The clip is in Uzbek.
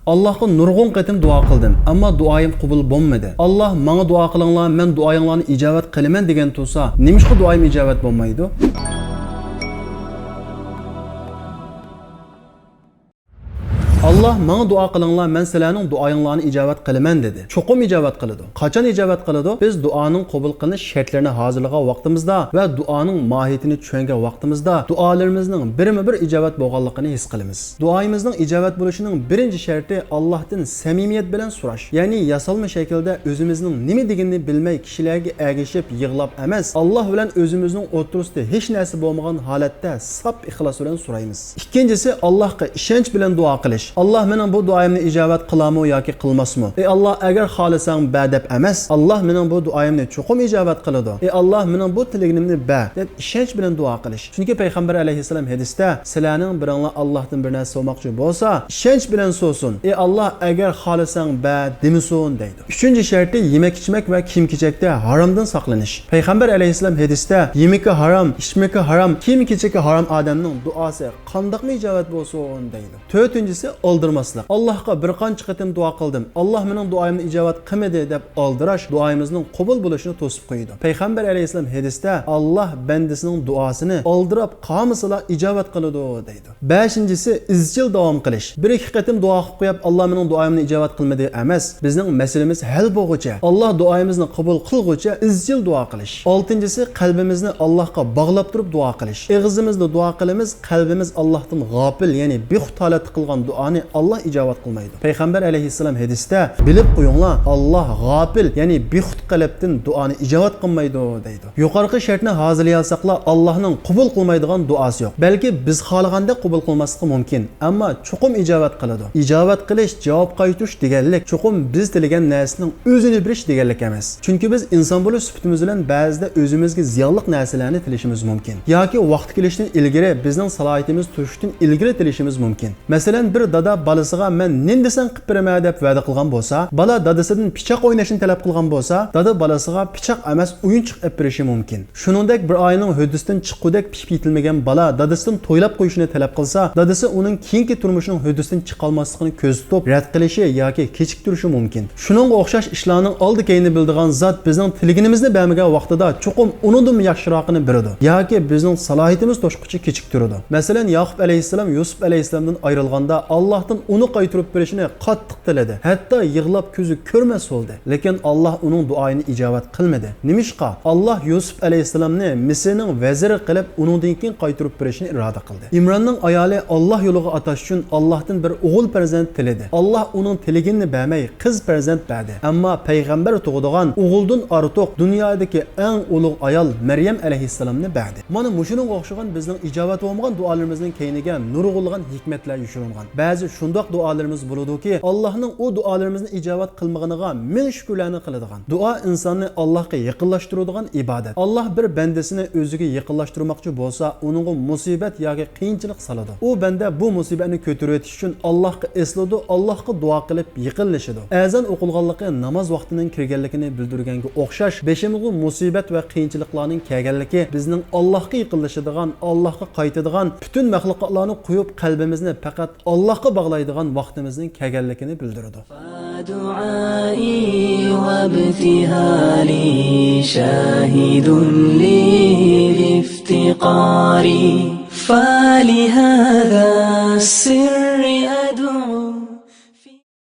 Allohga nurg'un qatim duo qildim, ammo duoyim qabul bo'lmadi. Alloh menga duo qilinglar, men duoyinglarni ijobat qilaman degan tursa, nimishqa duoyim ijobat bo'lmaydi? Allah menga duo qilinglar, men sizlarning duoyinglarni ijobat qilaman dedi. Cho'qim ijobat qiladi. Qachon ijobat qiladi? Biz duoning qabul qilinish shartlarini hozirlagan vaqtimizda va duoning mohiyatini tushungan vaqtimizda duolarimizning birma-bir ijobat bo'lganligini his qilamiz. Duoyimizning ijobat bo'lishining birinchi sharti Allohdan samimiyat bilan so'rash. Ya'ni yasalma shaklda o'zimizning nima deganini bilmay kishilarga ergashib yig'lab emas, Alloh bilan o'zimizning o'rtasida hech narsa bo'lmagan holatda saf ixlos bilan so'raymiz. Ikkinchisi Allohga ishonch bilan duo qilish. Allah mening bu duoyimni ijobat qilammi yoki qilmasmi? Ey Alloh, agar xohlasang ba deb emas, Alloh mening bu duoyimni cho'qim ijobat qiladi. Ey Alloh, mening bu tiligimni ba deb ishonch bilan duo qilish. Chunki payg'ambar alayhisalom hadisda sizlarning biringlar Allohdan bir narsa so'moqchi bo'lsa, ishonch bilan so'sin. Ey Alloh, agar xohlasang ba demisin deydi. Uchinchi sharti yemak-ichmak va kiyim-kechakda haromdan saqlanish. Payg'ambar alayhisalom hadisda yemaki harom, ichmaki harom, kiyim-kechaki harom odamning duosi qandoqmi ijobat bo'lsin deydi. To'rtinchisi aldırmaslik. Allohga bir qancha qatim duo qildim. Alloh mening duoyimni ijobat qilmadi deb aldirash duoyimizning qabul bo'lishini to'sib qo'ydi. Payg'ambar alayhisalom hadisda Alloh bandasining duosini aldirab qolmasala ijobat qiladi deydi. Beshinchisi izchil davom qilish. Bir ikki qatim duo qilib qo'yib Alloh mening duoyimni ijobat qilmadi emas, bizning masalamiz hal bo'lguncha, Alloh duoyimizni qabul qilguncha izchil duo qilish. Oltinchisi qalbimizni Allohga bog'lab turib duo qilish. Og'zimizni duo qilamiz, qalbimiz Allohdan g'ofil, ya'ni bexud holatda qilgan duoni Allah ijobat qilmaydi. Payg'ambar alayhissalom hadisda bilib qo'yinglar, Alloh g'ofil, ya'ni bexud qalbdan duoni ijobat qilmaydi deydi. Yuqorqi shartni hozirlayolsaqlar Allohning qabul qilmaydigan duosi yo'q. Balki biz xohlaganda qabul qilmasligi mumkin, ammo cho'qim ijobat qiladi. Ijobat qilish javob qaytarish deganlik, cho'qim biz tilagan narsaning o'zini bilish deganlik emas. Chunki biz inson bo'lish sifatimiz bilan ba'zida o'zimizga ziyonli narsalarni tilashimiz mumkin. Yoki vaqt kelishdan ilgari bizning salohiyatimiz turishdan ilgari tilashimiz mumkin. Masalan, bir dada balasiga men nim desang qilib beraman deb va'da qilgan bo'lsa, bala dadasidan pichoq o'ynashni talab qilgan bo'lsa, dada balasiga pichoq emas o'yinchiq olib berishi mumkin. Shuningdek, bir oyning hududdan chiqqudek pishib yetilmagan bala dadasidan to'ylab qo'yishni talab qilsa, dadasi uning keyingi turmushining hududdan chiqa olmasligini ko'z tutib rad qilishi yoki kechiktirishi mumkin. Shuningga o'xshash ishlarning oldi-keyni bildigan zot bizning tiligimizni bermagan vaqtida cho'qim unidan yaxshiroqini beradi yoki bizning salohiyatimiz to'shquchi kechiktiradi. Masalan, Yaqub alayhissalom Yusuf alayhissalomdan ayrilganda Allohdan uni qaytarib berishini qattiq tiladi. Hatto yig'lab ko'zi ko'rmas bo'ldi. Lekin Alloh uning duoyini ijobat qilmadi. Nimishqa? Alloh Yusuf alayhissalomni Misrning vaziri qilib, uningdan keyin qaytarib berishni iroda qildi. Imronning ayoli Alloh yo'liga atash uchun Allohdan bir o'g'il farzand tiladi. Alloh uning tiligini bermay qiz farzand berdi. Ammo payg'ambar tug'digan o'g'ildan ortiq dunyodagi eng ulug' ayol Maryam alayhissalomni berdi. Mana mushuning o'xshagan bizning ijobat bo'lmagan duolarimizning keyniga nurg'ulg'an hikmatlar yushirilgan. Ba'zi shundoq duolarimiz bo'ladi-ki, Allohning o duolarimizni ijobat qilmaganiga ming shukrlarni qiladigan. Duo insonni Allohga yaqinlashtiradigan ibodat. Alloh bir bandasini o'ziga yaqinlashtirmoqchi bo'lsa, uningga musibat yoki qiyinchilik soladi. U banda bu musibatni ko'tarib o'tish uchun Allohga esladi, Allohga duo qilib yiqinlashadi. Azan o'qilganligi namoz vaqtining kirganligini bildirganga o'xshash, beshimizga musibat va qiyinchiliklarning kelganligi bizning Allohga yiqinlashadigan, Allohga qaytadigan, butun maxluqotlarni qo'yib qalbimizni faqat Allohga bog'laydigan vaqtimizning kelganligini bildiradi. Du'ai wa ibtihali shahidun li iftiqari فلهذا السر